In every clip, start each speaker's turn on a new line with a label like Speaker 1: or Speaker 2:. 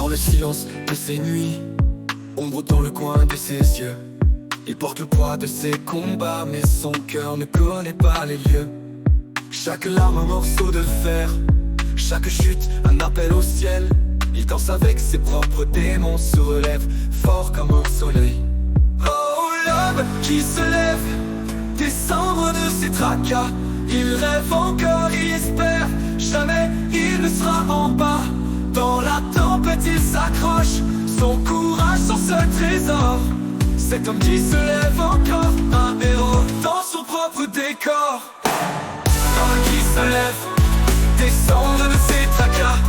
Speaker 1: Dans le silence de ces nuits, ombre dans le coin de ses yeux. Il porte le poids de ses combats, mais son cœur ne connaît pas les lieux. Chaque larme un morceau de fer, chaque chute un appel au ciel. Il danse avec ses propres démons, se relève fort comme un soleil. Oh, l'homme qui se lève, des cendres de ses tracas. Il rêve encore, il espère, jamais il ne sera en bas. Dans la tempête il s'accroche, son courage, son seul trésor. Cet homme qui se lève encore, un héros dans son propre décor. L'homme qui se lève, descend de ses tracas.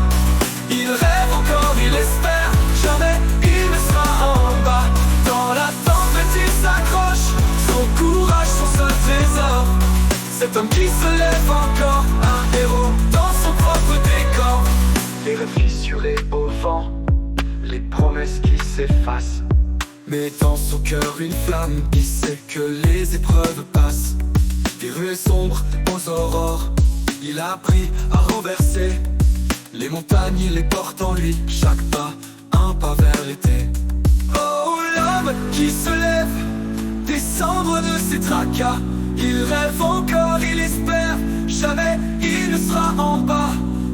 Speaker 1: Il rêve encore, il espère, jamais il ne sera en bas. Dans la tempête il s'accroche, son courage, son seul trésor. Cet homme qui se lève encore, un héros dans son propre décor. Les rêves fissurés au vent, les promesses qui s'effacent. Mais dans son cœur une flamme, il sait que les épreuves passent. Des ruées sombres aux aurores, il a appris à renverser les montagnes, il les porte en lui, chaque pas, un pas vers l'été. Oh, l'homme qui se lève, des cendres de ses tracas. Il rêve encore, il espère, jamais il ne sera en bas.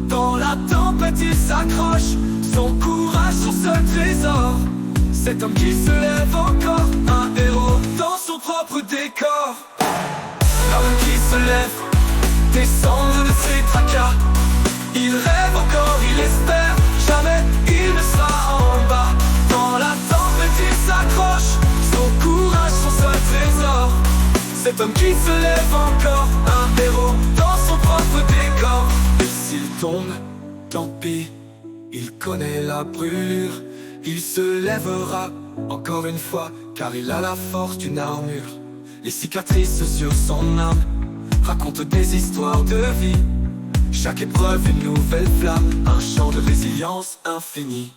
Speaker 1: Dans la tempête il s'accroche, son courage, son seul trésor. Cet homme qui se lève encore, un héros dans son propre décor. L'homme qui se lève, descend de ses tracas. Il rêve encore, il espère, jamais il ne sera en bas. Dans la tempête il s'accroche, son courage, son seul trésor. Cet homme qui se lève encore, un héros dans son propre décor. Et s'il tombe, tant pis, il connaît la brûlure. Il se lèvera encore une fois, car il a la force d'une armure. Les cicatrices sur son âme racontent des histoires de vie. Chaque épreuve une nouvelle flamme, un chant de résilience infinie.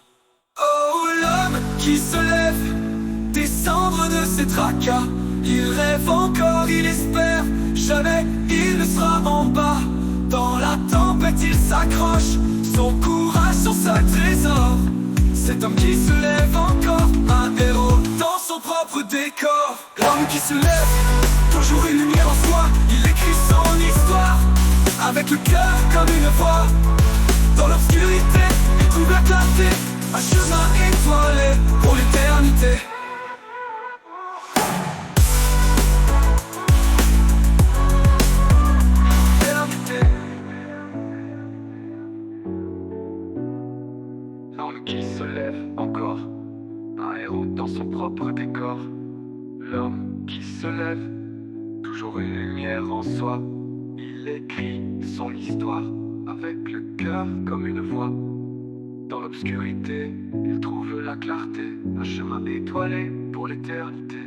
Speaker 1: Oh, l'homme qui se lève, des cendres de ses tracas. Il rêve encore, il espère, jamais il ne sera en bas. Dans la tempête il s'accroche, son courage, son seul trésor. Cet homme qui se lève encore, un héros dans son propre décor. L'homme qui se lève, toujours une lumière en soi. Il écrit son histoire, avec le cœur comme une voix. Dans l'obscurité, il trouve la clarté, un chemin étoilé pour l'éternité. L'homme qui se lève encore, un héros dans son propre décor. L'homme qui se lève, toujours une lumière en soi. Il écrit son histoire, avec le cœur comme une voix. Dans l'obscurité, il trouve la clarté, un chemin étoilé pour l'éternité.